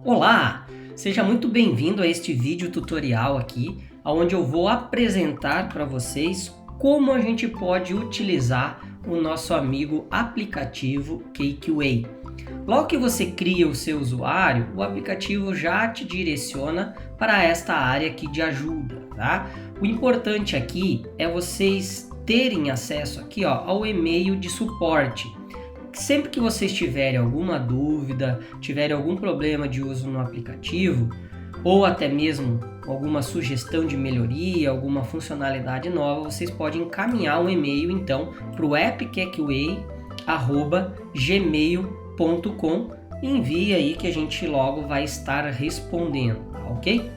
Olá! Seja muito bem-vindo a este vídeo tutorial aqui, onde eu vou apresentar para vocês como a gente pode utilizar o nosso amigo aplicativo Cakeway. Logo que você cria o seu usuário, o aplicativo já te direciona para esta área aqui de ajuda, tá? O importante aqui é vocês terem acesso aqui, ao e-mail de suporte. Sempre que vocês tiverem alguma dúvida, tiverem algum problema de uso no aplicativo, ou até mesmo alguma sugestão de melhoria, alguma funcionalidade nova, vocês podem encaminhar um e-mail então para o appcakeway@gmail.com e envie aí que a gente logo vai estar respondendo, ok?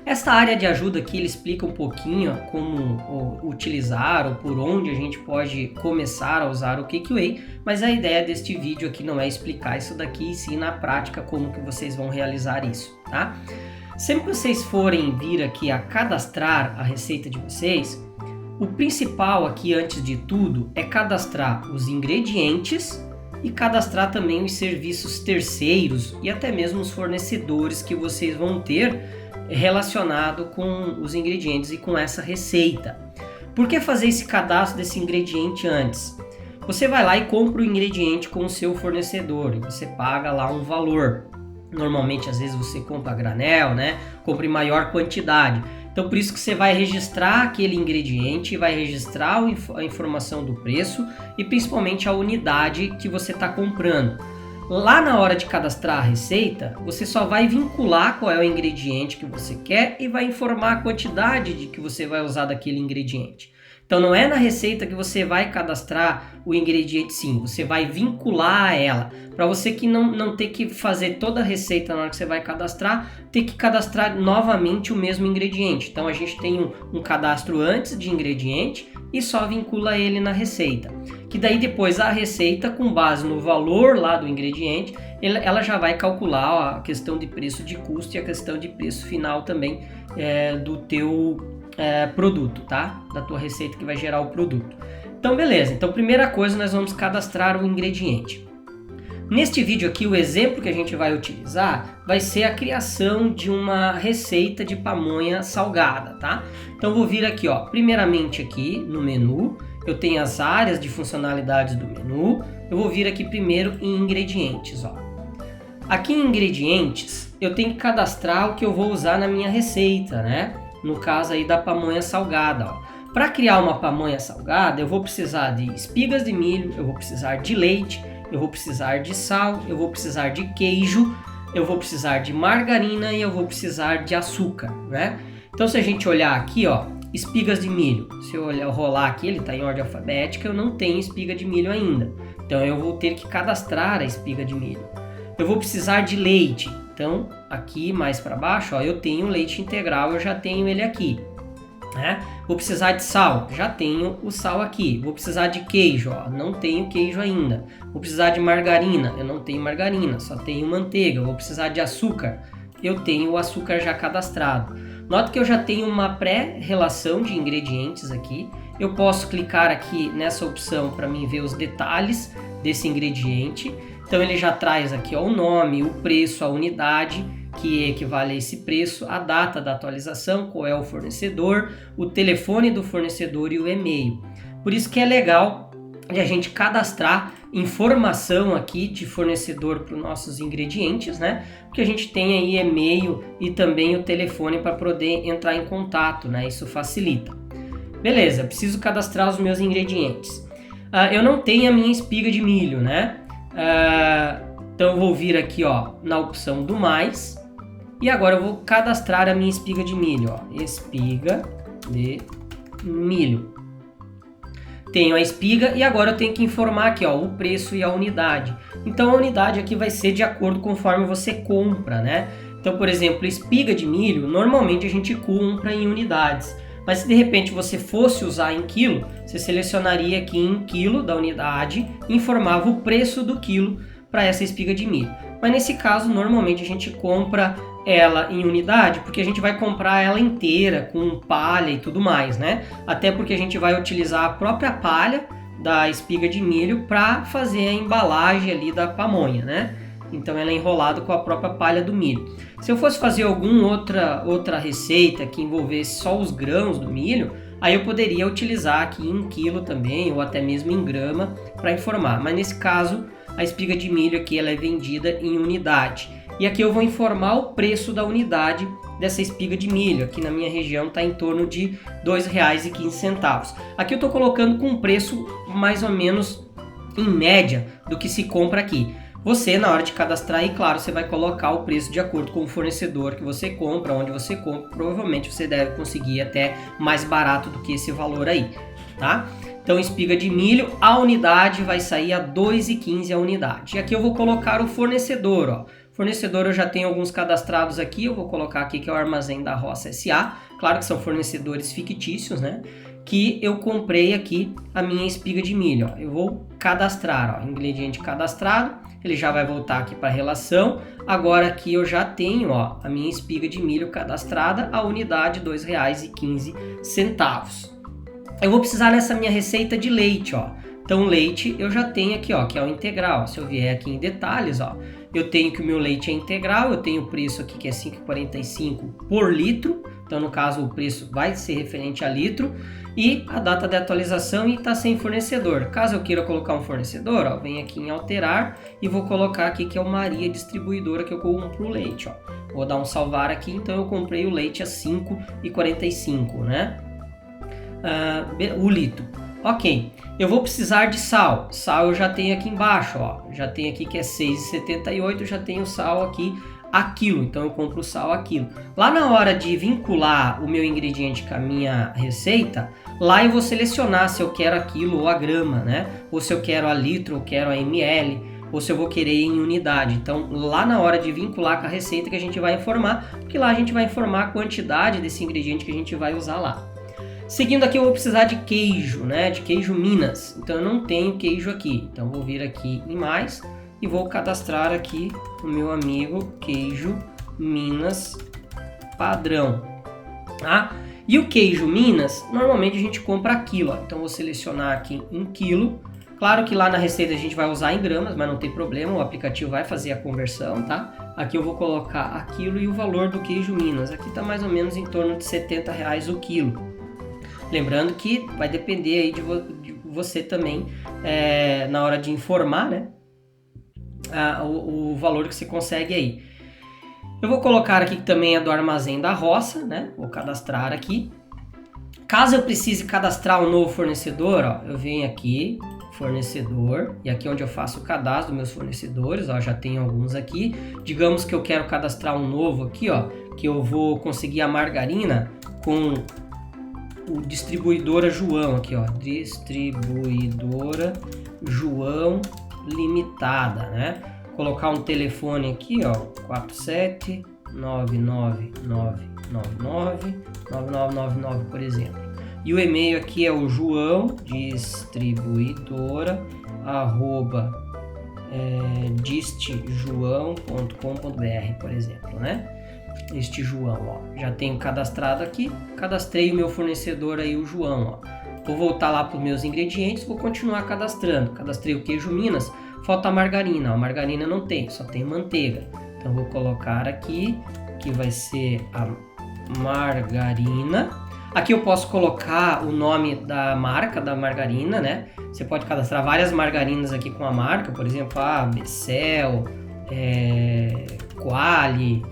Esta área de ajuda aqui ele explica um pouquinho como utilizar ou por onde a gente pode começar a usar o Cakeway, mas a ideia deste vídeo aqui não é explicar isso daqui, e sim na prática como que vocês vão realizar isso, tá? Sempre que vocês forem vir aqui a cadastrar a receita de vocês, o principal aqui antes de tudo é cadastrar os ingredientes e cadastrar também os serviços terceiros e até mesmo os fornecedores que vocês vão ter relacionado com os ingredientes e com essa receita. Por que fazer esse cadastro desse ingrediente antes? Você vai lá e compra o ingrediente com o seu fornecedor e você paga lá um valor. Normalmente, às vezes, você compra a granel, né? Compra em maior quantidade. Então, por isso que você vai registrar aquele ingrediente, vai registrar a informação do preço e principalmente a unidade que você está comprando. Lá na hora de cadastrar a receita, você só vai vincular qual é o ingrediente que você quer e vai informar a quantidade de que você vai usar daquele ingrediente. Então não é na receita que você vai cadastrar o ingrediente sim, você vai vincular a ela. Para você que não ter que fazer toda a receita na hora que você vai cadastrar, ter que cadastrar novamente o mesmo ingrediente. Então a gente tem um cadastro antes de ingrediente e só vincula ele na receita. Que daí depois a receita, com base no valor lá do ingrediente, ela já vai calcular a questão de preço de custo e a questão de preço final também do teu produto, tá? Da tua receita que vai gerar o produto. Então beleza, então primeira coisa nós vamos cadastrar o ingrediente. Neste vídeo aqui o exemplo que a gente vai utilizar vai ser a criação de uma receita de pamonha salgada, tá? Então vou vir aqui, primeiramente aqui no menu, eu tenho as áreas de funcionalidades do menu, eu vou vir aqui primeiro em ingredientes, Aqui em ingredientes eu tenho que cadastrar o que eu vou usar na minha receita, né? No caso aí da pamonha salgada, Para criar uma pamonha salgada, eu vou precisar de espigas de milho, eu vou precisar de leite, eu vou precisar de sal, eu vou precisar de queijo, eu vou precisar de margarina e eu vou precisar de açúcar, né? Então se a gente olhar aqui, espigas de milho, se eu rolar aqui, ele está em ordem alfabética, eu não tenho espiga de milho ainda. Então eu vou ter que cadastrar a espiga de milho. Eu vou precisar de leite. Então, aqui mais para baixo, eu tenho leite integral, eu já tenho ele aqui, né? Vou precisar de sal, já tenho o sal aqui. Vou precisar de queijo, não tenho queijo ainda. Vou precisar de margarina, eu não tenho margarina, só tenho manteiga. Vou precisar de açúcar, eu tenho o açúcar já cadastrado. Nota que eu já tenho uma pré-relação de ingredientes aqui. Eu posso clicar aqui nessa opção para mim ver os detalhes desse ingrediente. Então ele já traz aqui o nome, o preço, a unidade que equivale a esse preço, a data da atualização, qual é o fornecedor, o telefone do fornecedor e o e-mail. Por isso que é legal de a gente cadastrar informação aqui de fornecedor para os nossos ingredientes, né? Porque a gente tem aí e-mail e também o telefone para poder entrar em contato, né? Isso facilita. Beleza, preciso cadastrar os meus ingredientes. Eu não tenho a minha espiga de milho, né? Então eu vou vir aqui na opção do mais e agora eu vou cadastrar a minha espiga de milho, espiga de milho. Tenho a espiga e agora eu tenho que informar aqui o preço e a unidade. Então a unidade aqui vai ser de acordo conforme você compra, né? Então, por exemplo, espiga de milho, normalmente a gente compra em unidades. Mas se de repente você fosse usar em quilo, você selecionaria aqui em quilo da unidade e informava o preço do quilo para essa espiga de milho. Mas nesse caso, normalmente a gente compra ela em unidade, porque a gente vai comprar ela inteira, com palha e tudo mais, né? Até porque a gente vai utilizar a própria palha da espiga de milho para fazer a embalagem ali da pamonha, né? então ela é enrolada com a própria palha do milho. Se eu fosse fazer alguma outra receita que envolvesse só os grãos do milho, aí eu poderia utilizar aqui em quilo também, ou até mesmo em grama, para informar. Mas nesse caso, a espiga de milho aqui ela é vendida em unidade. E aqui eu vou informar o preço da unidade dessa espiga de milho. Aqui na minha região está em torno de R$ 2,15. Aqui eu estou colocando com um preço mais ou menos em média do que se compra aqui. Você, na hora de cadastrar, e claro, você vai colocar o preço de acordo com o fornecedor que você compra, onde você compra. Provavelmente você deve conseguir até mais barato do que esse valor aí, tá? Então, espiga de milho, a unidade vai sair a R$ 2,15 a unidade. E aqui eu vou colocar o fornecedor, ó. Fornecedor eu já tenho alguns cadastrados aqui, eu vou colocar aqui que é o Armazém da Roça S.A. Claro que são fornecedores fictícios, né? Que eu comprei aqui a minha espiga de milho, ó. Eu vou cadastrar, ó, ingrediente cadastrado, ele já vai voltar aqui para a relação. Agora aqui eu já tenho, ó, a minha espiga de milho cadastrada, a unidade R$ 2,15. Eu vou precisar nessa minha receita de leite, ó. Então leite eu já tenho aqui, ó, que é o integral. Se eu vier aqui em detalhes, ó, eu tenho que o meu leite é integral, eu tenho o preço aqui que é R$ 5,45 por litro. Então no caso o preço vai ser referente a litro. E a data de atualização e está sem fornecedor. Caso eu queira colocar um fornecedor, ó, vem aqui em alterar e vou colocar aqui que é o Maria Distribuidora que eu compro o leite, ó. Vou dar um salvar aqui, então eu comprei o leite a R$ 5,45, né? O litro. Ok, eu vou precisar de sal. Sal eu já tenho aqui embaixo, ó. Já tenho aqui que é R$ 6,78, já tenho sal aqui a quilo, então eu compro o sal a quilo. Lá na hora de vincular o meu ingrediente com a minha receita, lá eu vou selecionar se eu quero a quilo ou a grama, né? Ou se eu quero a litro ou quero a ml, ou se eu vou querer em unidade. Então lá na hora de vincular com a receita que a gente vai informar, porque lá a gente vai informar a quantidade desse ingrediente que a gente vai usar lá. Seguindo aqui eu vou precisar de queijo, né? De queijo Minas. Então eu não tenho queijo aqui, então vou vir aqui em mais e vou cadastrar aqui o meu amigo queijo Minas padrão, tá? E o queijo Minas, normalmente a gente compra a quilo, ó. Então vou selecionar aqui em quilo. Claro que lá na receita a gente vai usar em gramas, mas não tem problema, o aplicativo vai fazer a conversão, tá? Aqui eu vou colocar a quilo e o valor do queijo Minas. Aqui tá mais ou menos em torno de R$ 70,00 o quilo. Lembrando que vai depender aí de você também, na hora de informar, né? O valor que você consegue aí. Eu vou colocar aqui que também é do Armazém da Roça, né? Vou cadastrar aqui. Caso eu precise cadastrar um novo fornecedor, ó, eu venho aqui, fornecedor, e aqui é onde eu faço o cadastro dos meus fornecedores, ó, já tenho alguns aqui. Digamos que eu quero cadastrar um novo aqui, ó, que eu vou conseguir a margarina com o Distribuidora João aqui, ó, Distribuidora João Limitada, né? Colocar um telefone aqui, ó, 47999999999, por exemplo. E o e-mail aqui é o João Distribuidora distjoão.com.br, por exemplo, né? Este João, ó, já tenho cadastrado aqui, cadastrei o meu fornecedor aí, o João, ó. Vou voltar lá para os meus ingredientes, vou continuar cadastrando. Cadastrei o queijo Minas, falta a margarina. A margarina não tem, só tem manteiga. Então vou colocar aqui que vai ser a margarina. Aqui eu posso colocar o nome da marca da margarina, né? Você pode cadastrar várias margarinas aqui com a marca, por exemplo, Becel, Quali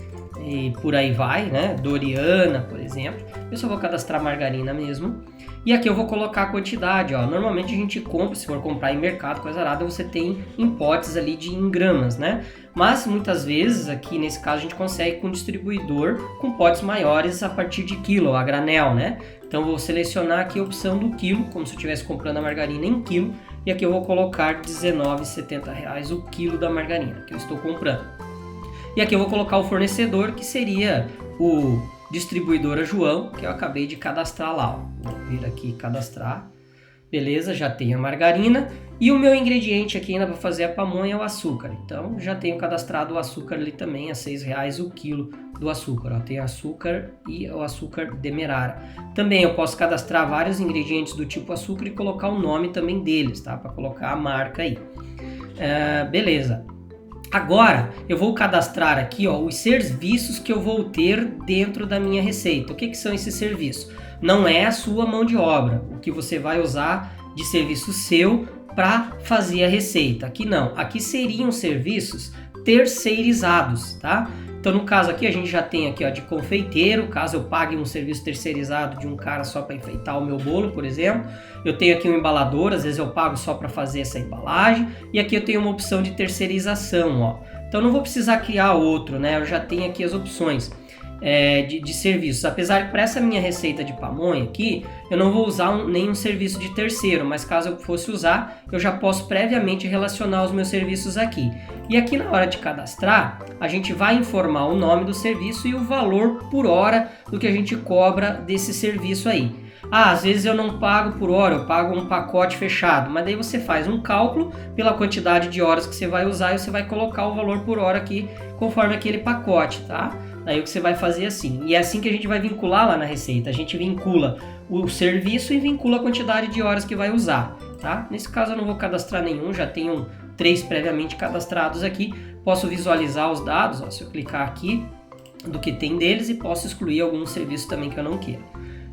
e por aí vai, né? Doriana, por exemplo. Eu só vou cadastrar margarina mesmo. E aqui eu vou colocar a quantidade, ó. Normalmente a gente compra, se for comprar em mercado, coisa arada, você tem em potes ali em gramas, né? Mas muitas vezes, aqui nesse caso, a gente consegue com um distribuidor com potes maiores a partir de quilo, a granel, né? Então eu vou selecionar aqui a opção do quilo, como se eu estivesse comprando a margarina em quilo. E aqui eu vou colocar R$19,70 o quilo da margarina que eu estou comprando. E aqui eu vou colocar o fornecedor, que seria o Distribuidora João, que eu acabei de cadastrar lá, ó. Vou vir aqui cadastrar. Beleza, já tenho a margarina. E o meu ingrediente aqui ainda para fazer a pamonha é o açúcar. Então já tenho cadastrado o açúcar ali também, a R$6 o quilo do açúcar. Ó, tem açúcar e o açúcar demerara. Também eu posso cadastrar vários ingredientes do tipo açúcar e colocar o nome também deles, tá? Para colocar a marca aí. Beleza. Agora eu vou cadastrar aqui, ó, os serviços que eu vou ter dentro da minha receita. O que são esses serviços? Não é a sua mão de obra, o que você vai usar de serviço seu para fazer a receita. Aqui não, aqui seriam serviços terceirizados, tá? Então no caso aqui a gente já tem aqui, ó, de confeiteiro, caso eu pague um serviço terceirizado de um cara só para enfeitar o meu bolo, por exemplo. Eu tenho aqui um embalador, às vezes eu pago só para fazer essa embalagem. E aqui eu tenho uma opção de terceirização, ó. Então não vou precisar criar outro, né? Eu já tenho aqui as opções de serviços. Apesar que para essa minha receita de pamonha aqui, eu não vou usar nenhum serviço de terceiro, mas caso eu fosse usar, eu já posso previamente relacionar os meus serviços aqui. E aqui na hora de cadastrar, a gente vai informar o nome do serviço e o valor por hora do que a gente cobra desse serviço aí. Às vezes eu não pago por hora, eu pago um pacote fechado, mas daí você faz um cálculo pela quantidade de horas que você vai usar e você vai colocar o valor por hora aqui conforme aquele pacote, tá? Daí o que você vai fazer assim, e é assim que a gente vai vincular lá na receita, a gente vincula o serviço e vincula a quantidade de horas que vai usar, tá? Nesse caso eu não vou cadastrar nenhum, já tenho 3 previamente cadastrados aqui, posso visualizar os dados, ó, se eu clicar aqui, do que tem deles e posso excluir algum serviço também que eu não queira.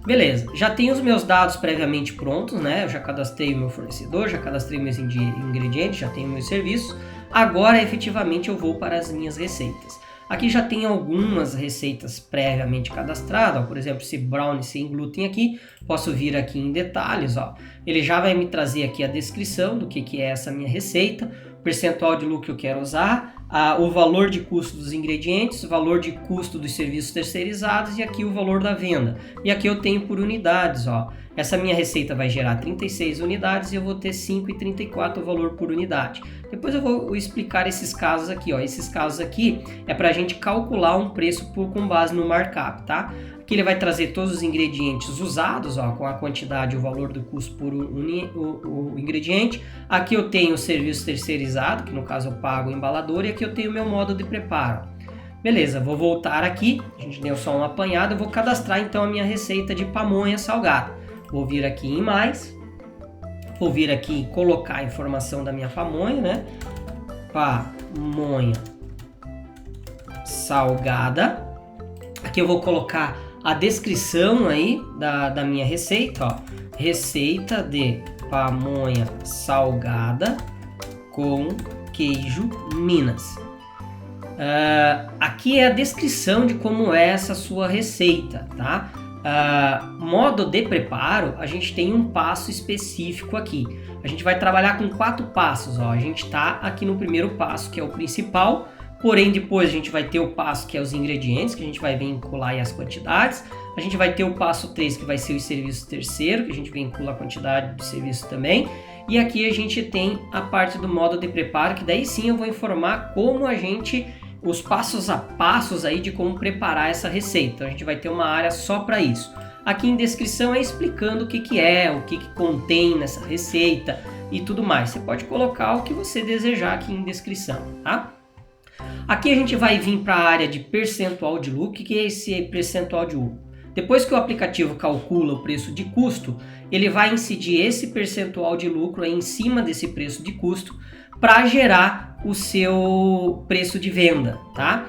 Beleza, já tenho os meus dados previamente prontos, né? Eu já cadastrei o meu fornecedor, já cadastrei meus ingredientes, já tenho meus serviços, agora efetivamente eu vou para as minhas receitas. Aqui já tem algumas receitas previamente cadastradas, ó, por exemplo, esse brownie sem glúten aqui, posso vir aqui em detalhes, ó. Ele já vai me trazer aqui a descrição do que é essa minha receita, o percentual de lucro que eu quero usar, o valor de custo dos ingredientes, o valor de custo dos serviços terceirizados e aqui o valor da venda. E aqui eu tenho por unidades, ó. Essa minha receita vai gerar 36 unidades e eu vou ter 5,34 o valor por unidade. Depois eu vou explicar esses casos aqui, ó. Esses casos aqui é para a gente calcular um preço com base no markup, tá? Aqui ele vai trazer todos os ingredientes usados, ó, com a quantidade e o valor do custo por o ingrediente. Aqui eu tenho o serviço terceirizado, que no caso eu pago o embalador, e aqui eu tenho o meu modo de preparo. Beleza, vou voltar aqui, a gente deu só um apanhado, eu vou cadastrar então a minha receita de pamonha salgada. Vou vir aqui em mais, vou vir aqui em colocar a informação da minha pamonha, né? Pamonha salgada. Aqui eu vou colocar a descrição aí da minha receita, ó. Receita de pamonha salgada com queijo Minas. Aqui é a descrição de como é essa sua receita, tá? Modo de preparo, a gente tem um passo específico aqui. A gente vai trabalhar com 4 passos, ó. A gente está aqui no primeiro passo, que é o principal, porém depois a gente vai ter o passo que é os ingredientes, que a gente vai vincular aí as quantidades. A gente vai ter o passo 3, que vai ser os serviços terceiro, que a gente vincula a quantidade de serviço também. E aqui a gente tem a parte do modo de preparo, que daí sim eu vou informar como os passos a passos aí de como preparar essa receita. Então a gente vai ter uma área só para isso. Aqui em descrição é explicando o que é, o que contém nessa receita e tudo mais. Você pode colocar o que você desejar aqui em descrição, tá? Aqui a gente vai vir para a área de percentual de lucro. O que é esse percentual de lucro? Depois que o aplicativo calcula o preço de custo, ele vai incidir esse percentual de lucro aí em cima desse preço de custo para gerar o seu preço de venda, tá?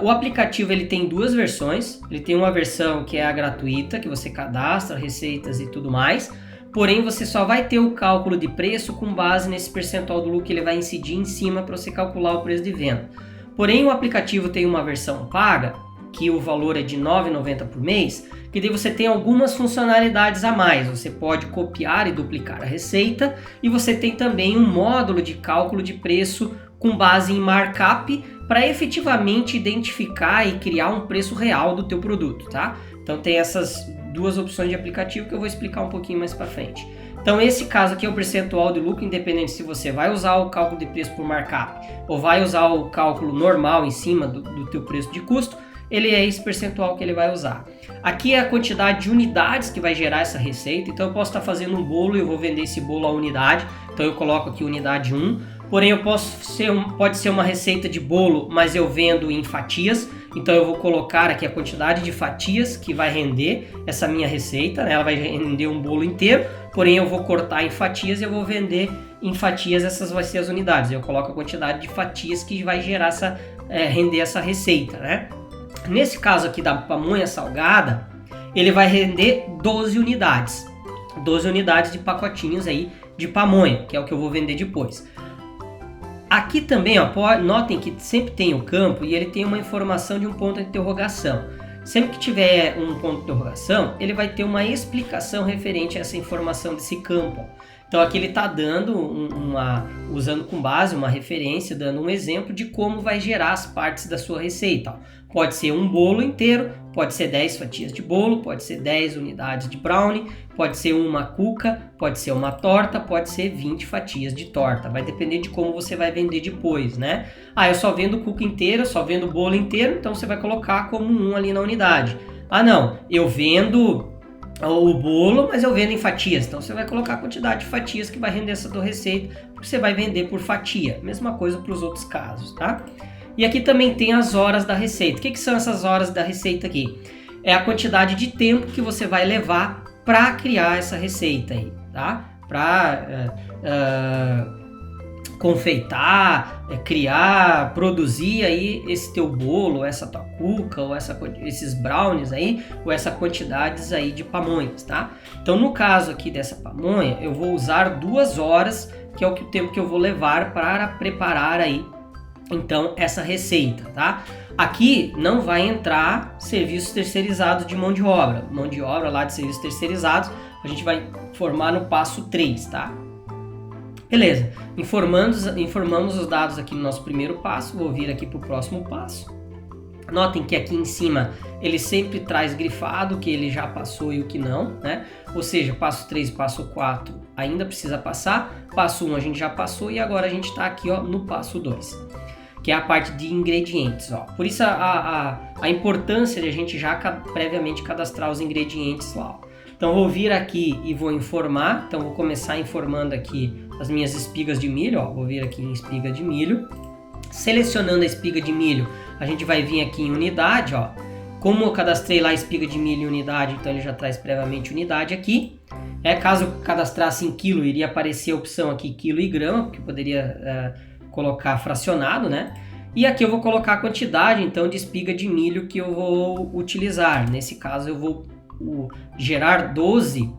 O aplicativo ele tem 2 versões. Ele tem uma versão que é a gratuita, que você cadastra receitas e tudo mais. Porém, você só vai ter o cálculo de preço com base nesse percentual do lucro que ele vai incidir em cima para você calcular o preço de venda. Porém, o aplicativo tem uma versão paga, que o valor é de R$ 9,90 por mês, que daí você tem algumas funcionalidades a mais. Você pode copiar e duplicar a receita e você tem também um módulo de cálculo de preço com base em markup para efetivamente identificar e criar um preço real do teu produto, tá? Então tem essas 2 opções de aplicativo que eu vou explicar um pouquinho mais para frente. Então esse caso aqui é o percentual de lucro, independente se você vai usar o cálculo de preço por markup ou vai usar o cálculo normal em cima do teu preço de custo, ele é esse percentual que ele vai usar. Aqui é a quantidade de unidades que vai gerar essa receita. Então eu posso estar fazendo um bolo e eu vou vender esse bolo a unidade. Então eu coloco aqui unidade 1. Porém pode ser uma receita de bolo, mas eu vendo em fatias. Então eu vou colocar aqui a quantidade de fatias que vai render essa minha receita, né? Ela vai render um bolo inteiro, porém eu vou cortar em fatias e eu vou vender em fatias essas vai ser as unidades. Eu coloco a quantidade de fatias que vai gerar render essa receita, né? Nesse caso aqui da pamonha salgada, ele vai render 12 unidades. 12 unidades de pacotinhos aí de pamonha, que é o que eu vou vender depois. Aqui também, ó, notem que sempre tem o campo e ele tem uma informação de um ponto de interrogação. Sempre que tiver um ponto de interrogação, ele vai ter uma explicação referente a essa informação desse campo. Então aqui ele está dando usando com base uma referência, dando um exemplo de como vai gerar as partes da sua receita. Pode ser um bolo inteiro, pode ser 10 fatias de bolo, pode ser 10 unidades de brownie, pode ser uma cuca, pode ser uma torta, pode ser 20 fatias de torta. Vai depender de como você vai vender depois, né? Eu só vendo cuca inteira, só vendo bolo inteiro, então você vai colocar como um ali na unidade. Não, eu vendo o bolo, mas eu vendo em fatias. Então você vai colocar a quantidade de fatias que vai render essa tua receita, porque você vai vender por fatia. Mesma coisa para os outros casos, tá? E aqui também tem as horas da receita. O que são essas horas da receita aqui? É a quantidade de tempo que você vai levar para criar essa receita aí, tá? Para confeitar, criar, produzir aí esse teu bolo, essa tua cuca, ou esses brownies aí, ou essa quantidades aí de pamonhas, tá? Então no caso aqui dessa pamonha, eu vou usar 2 horas, que é o tempo que eu vou levar para preparar aí, então, essa receita, tá? Aqui não vai entrar serviços terceirizados de mão de obra. Mão de obra lá de serviços terceirizados, a gente vai formar no passo 3, tá? Beleza, informamos os dados aqui no nosso primeiro passo, vou vir aqui para o próximo passo. Notem que aqui em cima ele sempre traz grifado o que ele já passou e o que não, né? Ou seja, passo 3 e passo 4 ainda precisa passar, passo 1 a gente já passou e agora a gente está aqui ó, no passo 2. Que é a parte de ingredientes, ó. Por isso a importância de a gente já previamente cadastrar os ingredientes lá, ó. Então vou vir aqui e vou informar, então vou começar informando aqui as minhas espigas de milho, ó. Vou vir aqui em espiga de milho, selecionando a espiga de milho, a gente vai vir aqui em unidade, ó. Como eu cadastrei lá a espiga de milho em unidade, então ele já traz previamente unidade aqui. Caso eu cadastrasse em quilo, iria aparecer a opção aqui quilo e grama, porque poderia colocar fracionado, né? E aqui eu vou colocar a quantidade, então, de espiga de milho que eu vou utilizar. Nesse caso, eu vou gerar 12,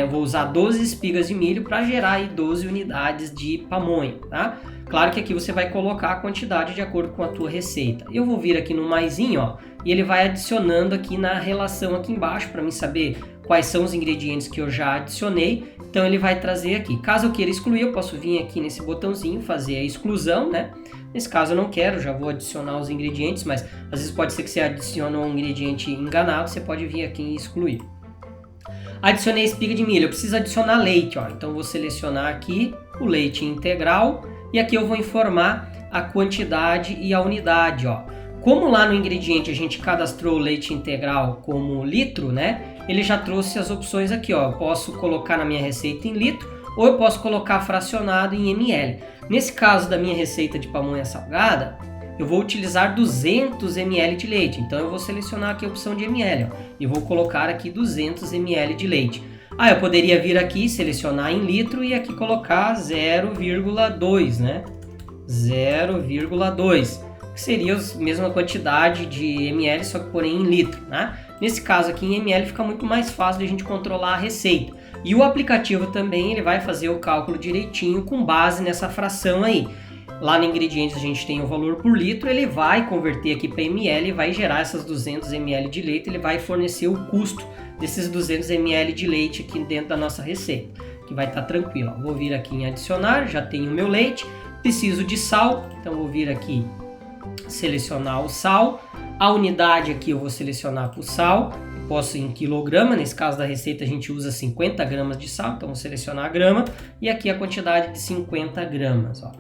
vou usar 12 espigas de milho para gerar aí 12 unidades de pamonha, tá? Claro que aqui você vai colocar a quantidade de acordo com a tua receita. Eu vou vir aqui no maisinho, ó, e ele vai adicionando aqui na relação aqui embaixo para mim saber quais são os ingredientes que eu já adicionei. Então ele vai trazer aqui. Caso eu queira excluir, eu posso vir aqui nesse botãozinho, fazer a exclusão, né? Nesse caso eu não quero, já vou adicionar os ingredientes, mas às vezes pode ser que você adicione um ingrediente enganado, você pode vir aqui e excluir. Adicionei espiga de milho, eu preciso adicionar leite, ó. Então vou selecionar aqui o leite integral e aqui eu vou informar a quantidade e a unidade, ó. Como lá no ingrediente a gente cadastrou o leite integral como litro, né? Ele já trouxe as opções aqui, ó. Eu posso colocar na minha receita em litro ou eu posso colocar fracionado em ml. Nesse caso da minha receita de pamonha salgada, eu vou utilizar 200 ml de leite. Então eu vou selecionar aqui a opção de ml, ó, e vou colocar aqui 200 ml de leite. Eu poderia vir aqui, selecionar em litro e aqui colocar 0,2, né? 0,2, que seria a mesma quantidade de ml, só que porém em litro, né? Nesse caso aqui em ml fica muito mais fácil de a gente controlar a receita. E o aplicativo também ele vai fazer o cálculo direitinho com base nessa fração aí. Lá no ingredientes a gente tem o valor por litro, ele vai converter aqui para ml e vai gerar essas 200 ml de leite, ele vai fornecer o custo desses 200 ml de leite aqui dentro da nossa receita, que vai estar tranquilo. Ó. Vou vir aqui em adicionar, já tenho o meu leite, preciso de sal, então vou vir aqui selecionar o sal, a unidade aqui eu vou selecionar para o sal, posso em quilograma, nesse caso da receita a gente usa 50 gramas de sal, então vou selecionar a grama e aqui a quantidade de 50 gramas, ó.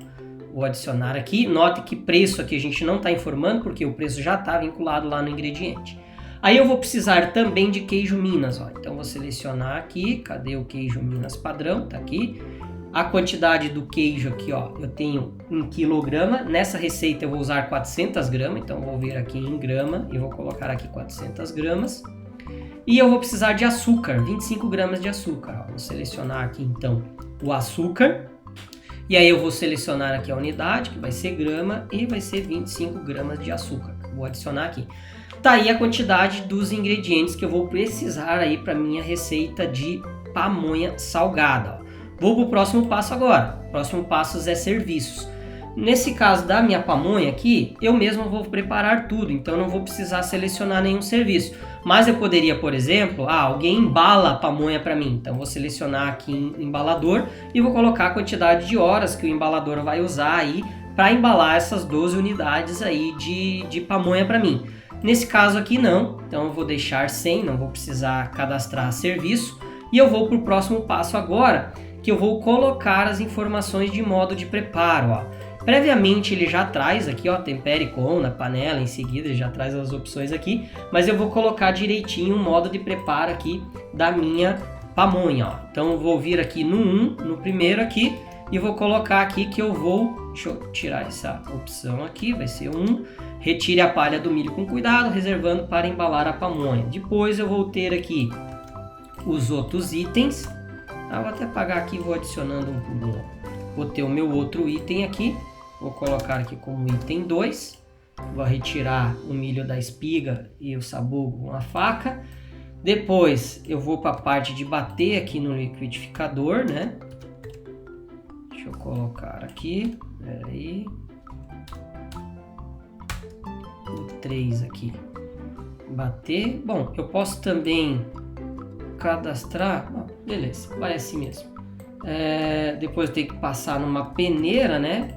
Vou adicionar aqui, note que preço aqui a gente não está informando porque o preço já está vinculado lá no ingrediente. Aí eu vou precisar também de queijo Minas, ó. Então vou selecionar aqui, cadê o queijo Minas padrão? Tá aqui. A quantidade do queijo aqui, ó, eu tenho em quilograma. Nessa receita eu vou usar 400 gramas, então vou vir aqui em grama e vou colocar aqui 400 gramas. E eu vou precisar de açúcar, 25 gramas de açúcar, ó. Vou selecionar aqui então o açúcar. E aí eu vou selecionar aqui a unidade, que vai ser grama, e vai ser 25 gramas de açúcar. Vou adicionar aqui. Tá aí a quantidade dos ingredientes que eu vou precisar aí para minha receita de pamonha salgada. Vou para o próximo passo agora. O próximo passo é serviços. Nesse caso da minha pamonha aqui, eu mesmo vou preparar tudo, então não vou precisar selecionar nenhum serviço. Mas eu poderia, por exemplo, alguém embala a pamonha para mim. Então vou selecionar aqui em embalador e vou colocar a quantidade de horas que o embalador vai usar aí para embalar essas 12 unidades aí de pamonha para mim. Nesse caso aqui não, então eu vou deixar sem, não vou precisar cadastrar serviço. E eu vou para o próximo passo agora, que eu vou colocar as informações de modo de preparo, ó. Previamente ele já traz aqui, ó, tempere com na panela, em seguida ele já traz as opções aqui, mas eu vou colocar direitinho o modo de preparo aqui da minha pamonha, ó. Então eu vou vir aqui no 1, no primeiro aqui, e vou colocar aqui que eu vou, deixa eu tirar essa opção aqui, vai ser 1, retire a palha do milho com cuidado, reservando para embalar a pamonha. Depois eu vou ter aqui os outros itens, eu vou até apagar aqui e vou adicionando um por um. Vou ter o meu outro item aqui, vou colocar aqui como item 2, vou retirar o milho da espiga e o sabugo com a faca. Depois eu vou para a parte de bater aqui no liquidificador, né? Deixa eu colocar aqui, peraí, o 3 aqui, bater. Bom, eu posso também cadastrar, beleza, vai assim mesmo. Depois eu tenho que passar numa peneira, né?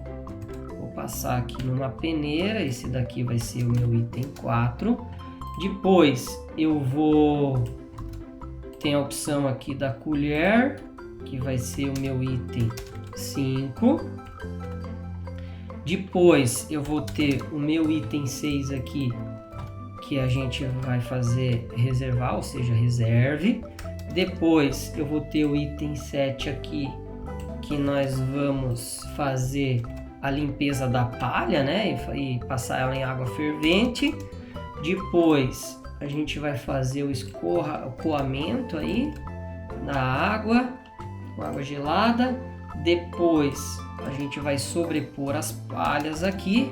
Vou passar aqui numa peneira, esse daqui vai ser o meu item 4. Depois eu vou, tem a opção aqui da colher, que vai ser o meu item 5. Depois eu vou ter o meu item 6 aqui, que a gente vai fazer reservar, ou seja, reserve. Depois eu vou ter o item 7 aqui, que nós vamos fazer a limpeza da palha, né? E passar ela em água fervente. Depois a gente vai fazer o coamento aí na água, com água gelada. Depois a gente vai sobrepor as palhas aqui.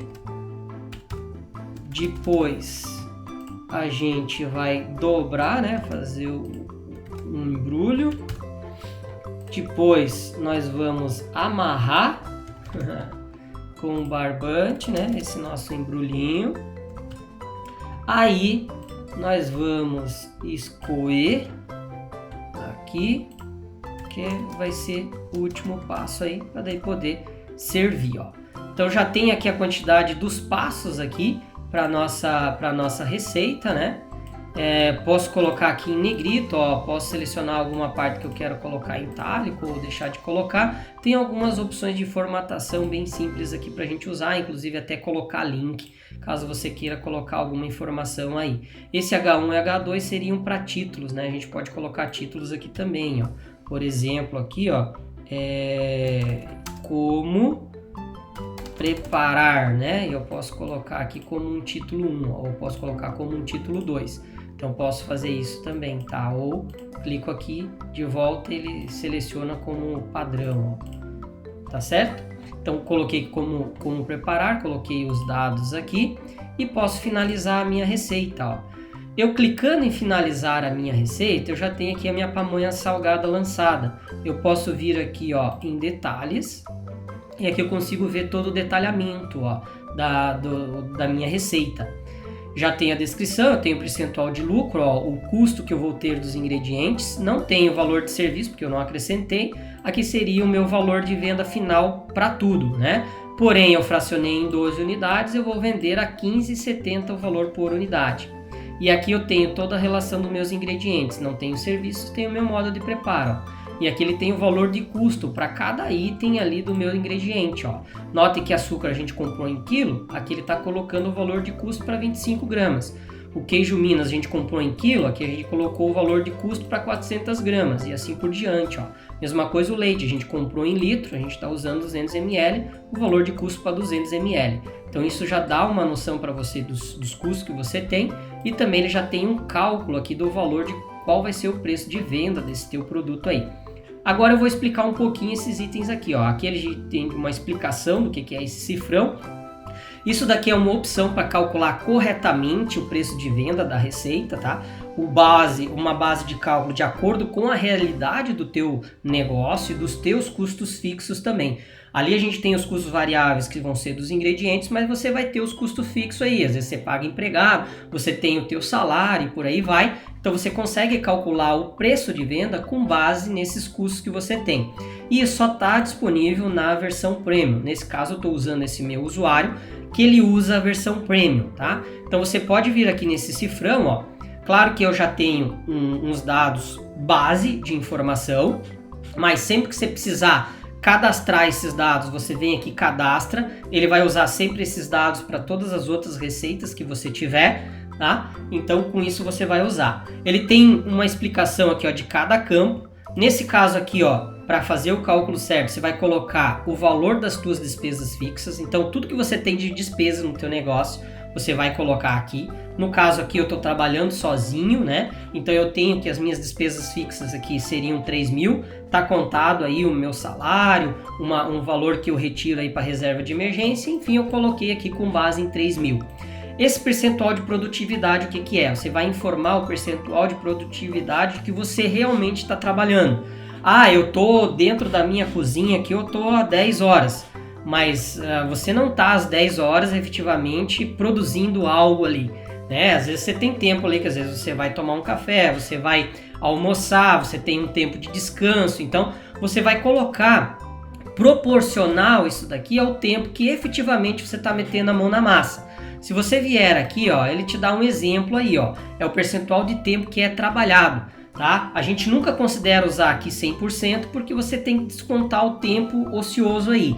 Depois a gente vai dobrar, né? Fazer um embrulho. Depois nós vamos amarrar com um barbante, né? Esse nosso embrulhinho. Aí nós vamos escoer aqui, que vai ser o último passo aí para daí poder servir, ó. Então já tem aqui a quantidade dos passos aqui para nossa receita, né? Posso colocar aqui em negrito, ó, posso selecionar alguma parte que eu quero colocar em itálico ou deixar de colocar. Tem algumas opções de formatação bem simples aqui para a gente usar, inclusive até colocar link, caso você queira colocar alguma informação aí. Esse H1 e H2 seriam para títulos, né? A gente pode colocar títulos aqui também, ó. Por exemplo, aqui, ó, como preparar, né? Eu posso colocar aqui como um título 1, ou posso colocar como um título 2. Então posso fazer isso também, tá? Ou clico aqui, de volta ele seleciona como padrão, ó. Tá certo? Então coloquei como preparar, coloquei os dados aqui e posso finalizar a minha receita, ó. Eu clicando em finalizar a minha receita, eu já tenho aqui a minha pamonha salgada lançada. Eu posso vir aqui, ó, em detalhes, e aqui eu consigo ver todo o detalhamento, ó, da minha receita. Já tem a descrição, eu tenho o percentual de lucro, ó, o custo que eu vou ter dos ingredientes, não tenho o valor de serviço, porque eu não acrescentei. Aqui seria o meu valor de venda final para tudo, né? Porém, eu fracionei em 12 unidades, eu vou vender a R$ 15,70 o valor por unidade. E aqui eu tenho toda a relação dos meus ingredientes, não tenho serviços, tenho o meu modo de preparo, ó. E aqui ele tem o valor de custo para cada item ali do meu ingrediente, ó. Note que açúcar a gente comprou em quilo, aqui ele está colocando o valor de custo para 25 gramas. O queijo Minas a gente comprou em quilo, aqui a gente colocou o valor de custo para 400 gramas e assim por diante, ó. Mesma coisa o leite, a gente comprou em litro, a gente está usando 200 ml, o valor de custo para 200 ml. Então isso já dá uma noção para você dos custos que você tem e também ele já tem um cálculo aqui do valor de qual vai ser o preço de venda desse teu produto aí. Agora eu vou explicar um pouquinho esses itens aqui, ó. Aqui ele tem uma explicação do que é esse cifrão. Isso daqui é uma opção para calcular corretamente o preço de venda da receita, tá? Uma base de cálculo de acordo com a realidade do teu negócio e dos teus custos fixos também. Ali a gente tem os custos variáveis que vão ser dos ingredientes, mas você vai ter os custos fixos aí. Às vezes você paga empregado, você tem o teu salário e por aí vai. Então você consegue calcular o preço de venda com base nesses custos que você tem. E isso só está disponível na versão Premium. Nesse caso eu estou usando esse meu usuário, que ele usa a versão Premium, tá? Então você pode vir aqui nesse cifrão, ó. Claro que eu já tenho uns dados base de informação, mas sempre que você precisar cadastrar esses dados, você vem aqui e cadastra. Ele vai usar sempre esses dados para todas as outras receitas que você tiver, tá? Então com isso você vai usar. Ele tem uma explicação aqui, ó, de cada campo. Nesse caso aqui, ó, para fazer o cálculo certo, você vai colocar o valor das tuas despesas fixas. Então tudo que você tem de despesa no teu negócio, você vai colocar aqui. No caso aqui eu estou trabalhando sozinho, né? Então eu tenho que as minhas despesas fixas aqui seriam 3 mil. Tá contado aí o meu salário, um valor que eu retiro aí para reserva de emergência. Enfim, eu coloquei aqui com base em 3 mil. Esse percentual de produtividade, o que é? Você vai informar o percentual de produtividade que você realmente está trabalhando. Ah, eu tô dentro da minha cozinha aqui, eu tô há 10 horas. Mas você não está às 10 horas efetivamente produzindo algo ali, né? Às vezes você tem tempo ali, que às vezes você vai tomar um café, você vai almoçar, você tem um tempo de descanso, então você vai colocar proporcional isso daqui ao tempo que efetivamente você está metendo a mão na massa. Se você vier aqui, ó, ele te dá um exemplo aí, ó, é o percentual de tempo que é trabalhado, tá? A gente nunca considera usar aqui 100% porque você tem que descontar o tempo ocioso aí.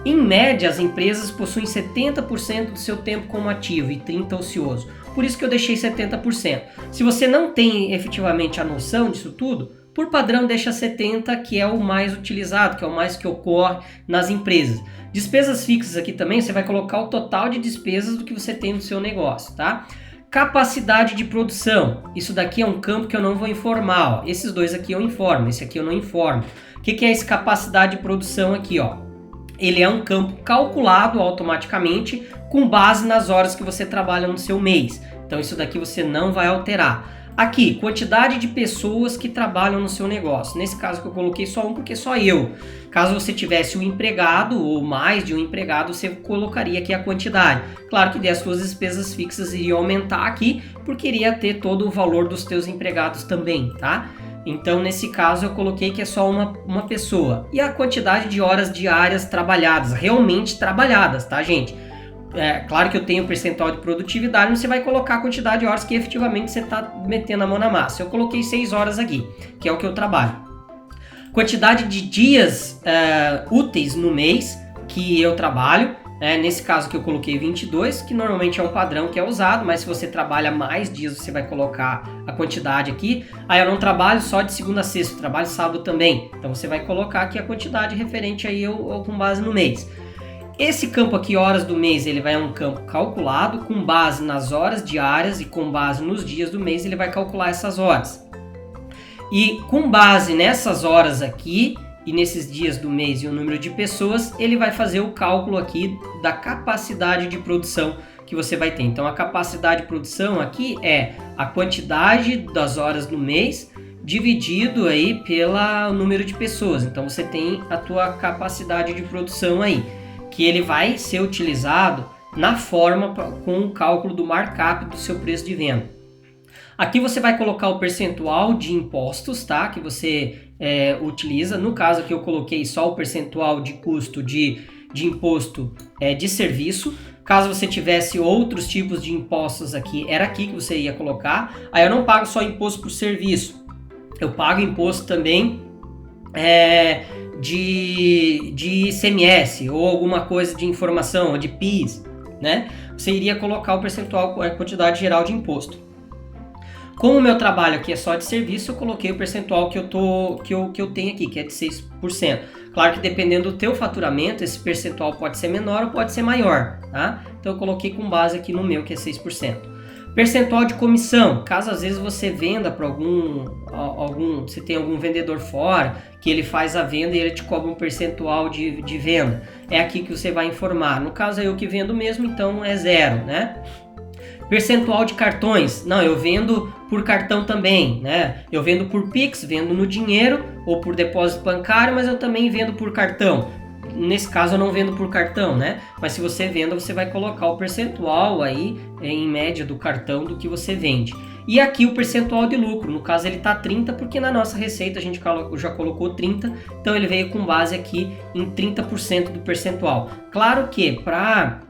Em média, as empresas possuem 70% do seu tempo como ativo e 30% ocioso. Por isso que eu deixei 70%. Se você não tem efetivamente a noção disso tudo, por padrão deixa 70%, que é o mais utilizado, que é o mais que ocorre nas empresas. Despesas fixas aqui também, você vai colocar o total de despesas do que você tem no seu negócio, tá? Capacidade de produção. Isso daqui é um campo que eu não vou informar, ó. Esses dois aqui eu informo, esse aqui eu não informo. O que é essa capacidade de produção aqui, ó? Ele é um campo calculado automaticamente com base nas horas que você trabalha no seu mês. Então isso daqui você não vai alterar. Aqui, quantidade de pessoas que trabalham no seu negócio. Nesse caso que eu coloquei só um, porque só eu. Caso você tivesse um empregado ou mais de um empregado, você colocaria aqui a quantidade. Claro que as suas despesas fixas iriam aumentar aqui, porque iria ter todo o valor dos teus empregados também, tá? Então, nesse caso, eu coloquei que é só uma pessoa. E a quantidade de horas diárias trabalhadas, realmente trabalhadas, tá, gente? É claro que eu tenho percentual de produtividade, mas você vai colocar a quantidade de horas que efetivamente você está metendo a mão na massa. Eu coloquei 6 horas aqui, que é o que eu trabalho. Quantidade de dias úteis no mês que eu trabalho. Nesse caso que eu coloquei 22, que normalmente é um padrão que é usado, mas se você trabalha mais dias, você vai colocar a quantidade aqui. Aí eu não trabalho só de segunda a sexta, eu trabalho sábado também. Então você vai colocar aqui a quantidade referente aí ou com base no mês. Esse campo aqui, horas do mês, ele vai um campo calculado com base nas horas diárias e com base nos dias do mês, ele vai calcular essas horas. E com base nessas horas aqui e nesses dias do mês e o número de pessoas, ele vai fazer o cálculo aqui da capacidade de produção que você vai ter. Então a capacidade de produção aqui é a quantidade das horas do mês dividido aí pelo número de pessoas. Então você tem a tua capacidade de produção aí, que ele vai ser utilizado na forma com o cálculo do markup do seu preço de venda. Aqui você vai colocar o percentual de impostos, tá? Que você utiliza. No caso aqui eu coloquei só o percentual de custo de imposto de serviço. Caso você tivesse outros tipos de impostos aqui, era aqui que você ia colocar. Aí eu não pago só imposto por serviço, eu pago imposto também de ICMS ou alguma coisa de informação, ou de PIS, né? Você iria colocar o percentual, a quantidade geral de imposto. Como o meu trabalho aqui é só de serviço, eu coloquei o percentual que eu tenho aqui, que é de 6%. Claro que dependendo do teu faturamento, esse percentual pode ser menor ou pode ser maior, tá? Então eu coloquei com base aqui no meu, que é 6%. Percentual de comissão, caso às vezes você venda para você tem algum vendedor fora, que ele faz a venda e ele te cobra um percentual de venda. É aqui que você vai informar. No caso é eu que vendo mesmo, então é 0, né? Percentual de cartões, não, eu vendo por cartão também, né? Eu vendo por Pix, vendo no dinheiro ou por depósito bancário, mas eu também vendo por cartão. Nesse caso eu não vendo por cartão, né? Mas se você venda, você vai colocar o percentual aí em média do cartão do que você vende. E aqui o percentual de lucro, no caso ele está 30, porque na nossa receita a gente já colocou 30, então ele veio com base aqui em 30% do percentual. Claro que para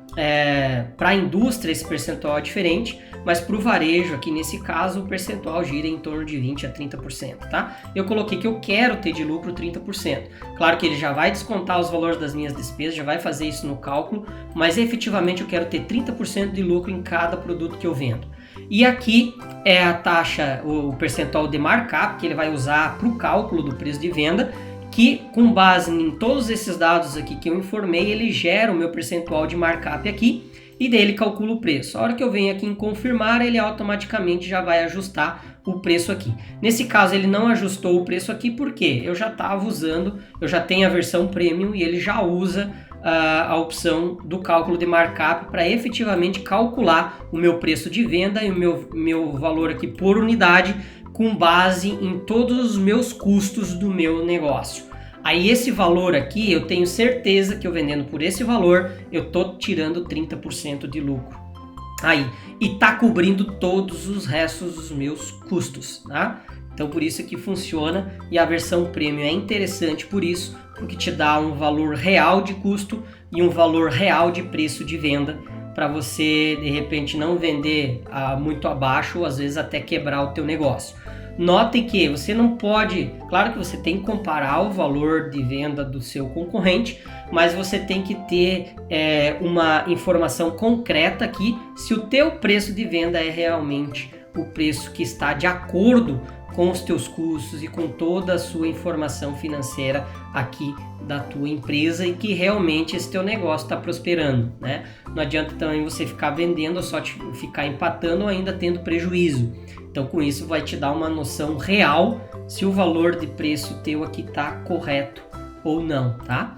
a indústria esse percentual é diferente, mas para o varejo aqui nesse caso o percentual gira em torno de 20 a 30%, tá? Eu coloquei que eu quero ter de lucro 30%. Claro que ele já vai descontar os valores das minhas despesas, já vai fazer isso no cálculo, mas efetivamente eu quero ter 30% de lucro em cada produto que eu vendo. E aqui é a taxa, o percentual de markup que ele vai usar para o cálculo do preço de venda, que com base em todos esses dados aqui que eu informei, ele gera o meu percentual de markup aqui e daí ele calcula o preço. A hora que eu venho aqui em confirmar, ele automaticamente já vai ajustar o preço aqui. Nesse caso ele não ajustou o preço aqui porque eu já estava usando, eu já tenho a versão premium e ele já usa a opção do cálculo de markup para efetivamente calcular o meu preço de venda e o meu valor aqui por unidade com base em todos os meus custos do meu negócio. Aí esse valor aqui, eu tenho certeza que eu vendendo por esse valor, eu tô tirando 30% de lucro. Aí, e tá cobrindo todos os restos dos meus custos, tá? Então por isso que funciona e a versão premium é interessante por isso, porque te dá um valor real de custo e um valor real de preço de venda para você de repente não vender muito abaixo ou às vezes até quebrar o teu negócio. Note que você não pode, claro que você tem que comparar o valor de venda do seu concorrente, mas você tem que ter uma informação concreta aqui se o teu preço de venda é realmente o preço que está de acordo com os teus custos e com toda a sua informação financeira aqui da tua empresa e que realmente esse teu negócio está prosperando, né? Não adianta também você ficar vendendo ou só ficar empatando ou ainda tendo prejuízo. Então com isso vai te dar uma noção real se o valor de preço teu aqui está correto ou não, tá?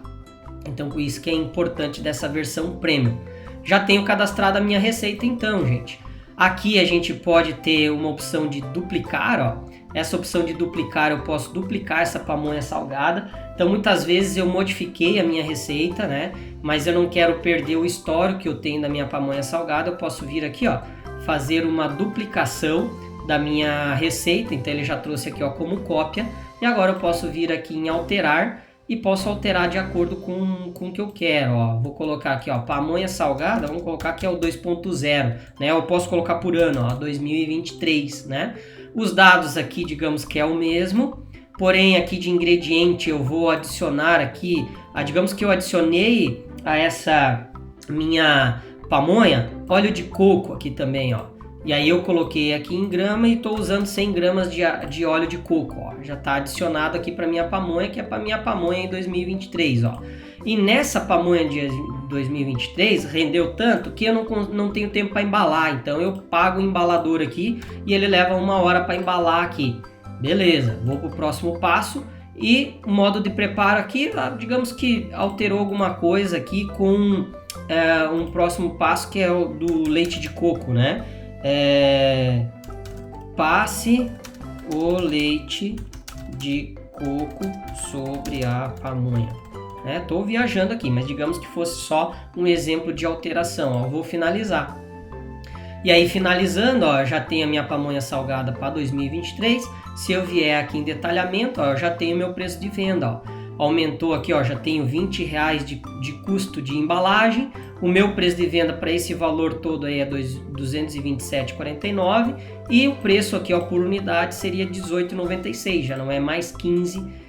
Então com isso que é importante dessa versão premium. Já tenho cadastrado a minha receita então, gente. Aqui a gente pode ter uma opção de duplicar, ó. Essa opção de duplicar, eu posso duplicar essa pamonha salgada. Então muitas vezes eu modifiquei a minha receita, né? Mas eu não quero perder o histórico que eu tenho da minha pamonha salgada. Eu posso vir aqui, ó, fazer uma duplicação da minha receita. Então ele já trouxe aqui, ó, como cópia. E agora eu posso vir aqui em alterar e posso alterar de acordo com o que eu quero, ó. Vou colocar aqui, ó, pamonha salgada, vamos colocar que é o 2.0, né? Eu posso colocar por ano, ó, 2023, né? Os dados aqui, digamos que é o mesmo, porém aqui de ingrediente eu vou adicionar aqui, digamos que eu adicionei a essa minha pamonha óleo de coco aqui também, ó. E aí eu coloquei aqui em grama e estou usando 100 gramas de óleo de coco, ó. Já está adicionado aqui para minha pamonha, que é para minha pamonha em 2023, ó. E nessa pamonha de 2023 rendeu tanto que eu não tenho tempo para embalar, então eu pago o embalador aqui e ele leva 1 hora para embalar aqui. Beleza, vou para o próximo passo e o modo de preparo aqui, digamos que alterou alguma coisa aqui com um próximo passo que é o do leite de coco, né? Passe o leite de coco sobre a pamonha. Estou viajando aqui, mas digamos que fosse só um exemplo de alteração. Ó, vou finalizar. E aí finalizando, ó, já tenho a minha pamonha salgada para 2023. Se eu vier aqui em detalhamento, ó, eu já tenho meu preço de venda. Ó. Aumentou aqui, ó, já tenho R$20 de custo de embalagem. O meu preço de venda para esse valor todo aí é R$ 227,49 e o preço aqui, ó, por unidade seria R$ 18,96, já não é mais 15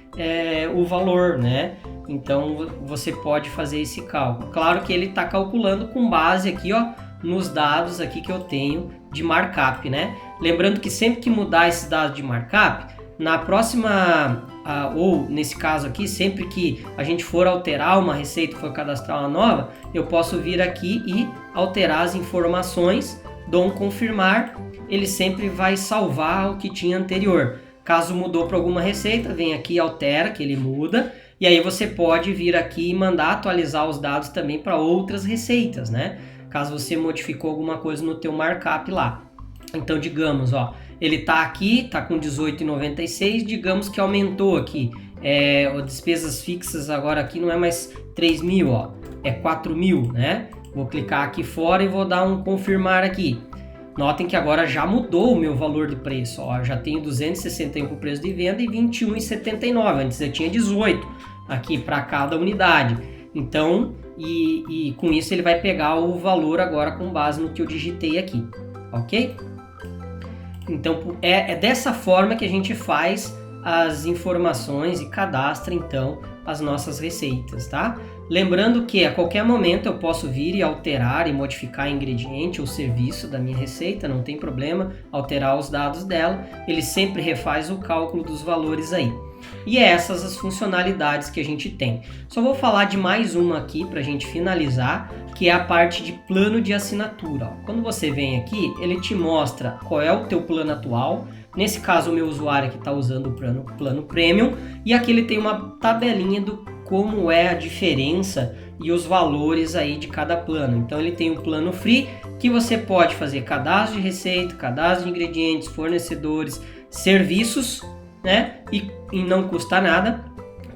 o valor, né? Então você pode fazer esse cálculo. Claro que ele está calculando com base aqui, ó, nos dados aqui que eu tenho de markup, né? Lembrando que sempre que mudar esses dados de markup, na próxima, ou nesse caso aqui, sempre que a gente for alterar uma receita, for cadastrar uma nova, eu posso vir aqui e alterar as informações dou um confirmar, ele sempre vai salvar o que tinha anterior. Caso mudou para alguma receita, vem aqui e altera, que ele muda, e aí você pode vir aqui e mandar atualizar os dados também para outras receitas, né? Caso você modificou alguma coisa no teu markup lá. Então, digamos, ó, ele está aqui, está com 18,96, digamos que aumentou aqui. Despesas fixas agora aqui não é mais 3.000, ó, é 4.000, né? Vou clicar aqui fora e vou dar um confirmar aqui. Notem que agora já mudou o meu valor de preço, ó, já tenho 261 para o preço de venda e 21,79, antes eu tinha 18 aqui para cada unidade. Então, e com isso ele vai pegar o valor agora com base no que eu digitei aqui, ok? Então é dessa forma que a gente faz as informações e cadastra então as nossas receitas, tá? Lembrando que a qualquer momento eu posso vir e alterar e modificar ingrediente ou serviço da minha receita, não tem problema, alterar os dados dela, ele sempre refaz o cálculo dos valores aí. E essas as funcionalidades que a gente tem. Só vou falar de mais uma aqui para a gente finalizar, que é a parte de plano de assinatura. Quando você vem aqui, ele te mostra qual é o teu plano atual. Nesse caso, o meu usuário que está usando o plano Premium, e aqui ele tem uma tabelinha do como é a diferença e os valores aí de cada plano. Então ele tem o plano Free, que você pode fazer cadastro de receita, cadastro de ingredientes, fornecedores, serviços, né? E não custa nada.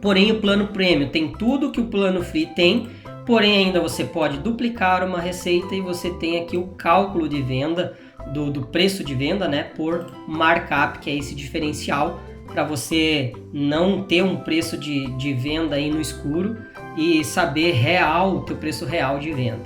Porém, o plano Premium tem tudo que o plano Free tem, porém ainda você pode duplicar uma receita e você tem aqui o cálculo de venda, do preço de venda, né, por markup, que é esse diferencial para você não ter um preço de venda aí no escuro e saber o teu preço real de venda,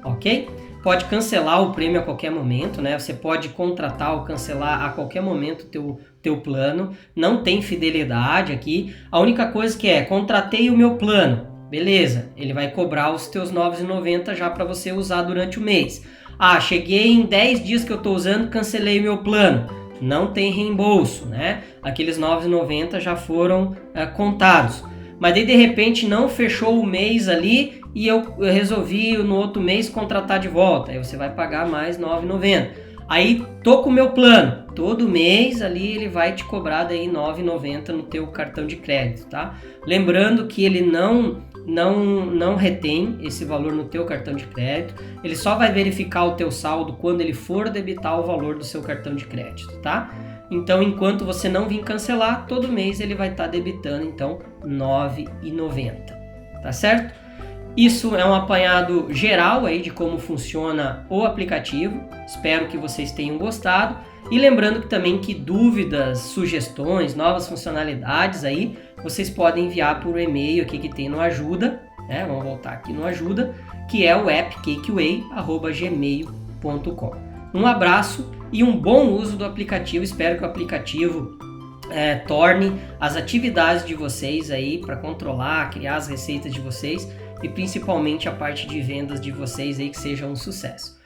ok? Pode cancelar o prêmio a qualquer momento, né? Você pode contratar ou cancelar a qualquer momento o teu plano, não tem fidelidade aqui. A única coisa que contratei o meu plano, beleza, ele vai cobrar os teus R$ 9,90 já para você usar durante o mês. Ah, cheguei em 10 dias que eu estou usando, cancelei o meu plano. Não tem reembolso, né? Aqueles R$ 9,90 já foram contados. Mas daí de repente não fechou o mês ali e eu resolvi no outro mês contratar de volta. Aí você vai pagar mais R$ 9,90. Aí tô com o meu plano. Todo mês ali ele vai te cobrar daí R$ 9,90 no teu cartão de crédito, tá? Lembrando que ele não retém esse valor no teu cartão de crédito, ele só vai verificar o teu saldo quando ele for debitar o valor do seu cartão de crédito, tá? Então, enquanto você não vir cancelar, todo mês ele vai estar debitando, então, R$ 9,90, tá certo? Isso é um apanhado geral aí de como funciona o aplicativo, espero que vocês tenham gostado. E lembrando que dúvidas, sugestões, novas funcionalidades aí, vocês podem enviar por e-mail aqui que tem no Ajuda, né? Vamos voltar aqui no Ajuda, que é o appcakeway@gmail.com. Um abraço e um bom uso do aplicativo. Espero que o aplicativo torne as atividades de vocês aí para controlar, criar as receitas de vocês e principalmente a parte de vendas de vocês aí que seja um sucesso.